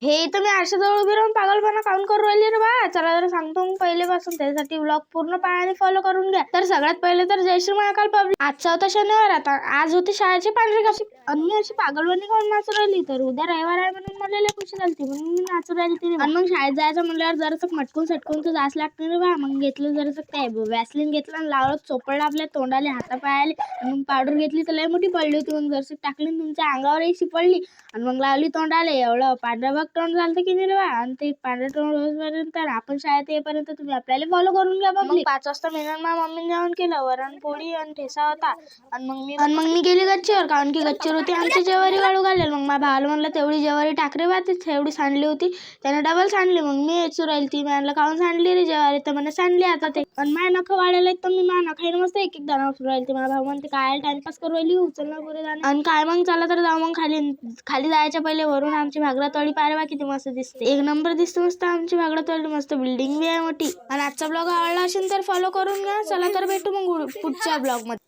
हे इथं मी आरशाजवळ उभी राहून पागलपणा काऊन करू राहिली रे बा. चला जरा सांगतो मग पहिलेपासून, त्यासाठी व्लॉग पूर्ण पहा आणि फॉलो करून घ्या. तर सगळ्यात पहिले तर जय श्री महाकाल पब्लिक. आजचा होता शनिवार, आता आज होती शाळेची पांढरी काशी. आणि मी अशी पागलपणी काऊन नाचू राहिली, तर उद्या रविवार आहे म्हणून मला लय खुशी झाली म्हणून मी नाचू राहिली. आणि मग शाळेत जायचं म्हणल्यावर जरासं मटकून सटकून तर जास लागते रे बा. मग घेतलं जरासं काय वॅसलीन घेतलं आणि लावलं, चोपडलं आपल्या तोंडाले हातापायाले. आणि मग पावडर घेतली तर लय मोठी पडली होती. मग जराशी टाकली तुमच्या अंगावरही शिपडली आणि मग लावली तोंडाले. एवढं पांढरं बघ तोंड झालं की नाही रे बा. आणि ते पांढरं तोंड होईपर्यंत आपण शाळेत येईपर्यंत तुम्ही आपल्याला फॉलो करून घ्या. मग 5 वाजता मी आणि माझ्या मम्मीने जेवण केलं. वरण पोळी आणि ठेसा होता. आणि मग मी गेली गच्चीवर, कारण की गच्चीवर होती आमची ज्वारी वाळू घालेल. मग माझ्या भावाला म्हणलं तेवढी ज्वारी टाक रे बा, तेवढी सांडली होती त्याने डबल सांडली. मग मी यायचू राहील ती म्हणलं काऊन सांडली रे ज्वारी, तर म्हणे सांडली आता ते. आणि माझ्या नखं वाढायला तर मी माझ्या नखाईनं मस्त एक दाणा उचलू राहील. माझा भाऊ म्हणते काय टाइमपास करू राहिली, उचलणार पुरे दाणे. आणि काय मग चला तर जाऊ मग खाली जायच्या पहिले वरून आमची भागरातवाडी पारे बा किती मस्त दिसते. एक नंबर दिसते मस्त आमची भागरातवाडी, मस्त बिल्डिंग बी आहे मोठी. आणि आजचा ब्लॉग आवडला असेल तर फॉलो करून घ्या. चला तर भेटू मग पुढच्या ब्लॉग मध्ये.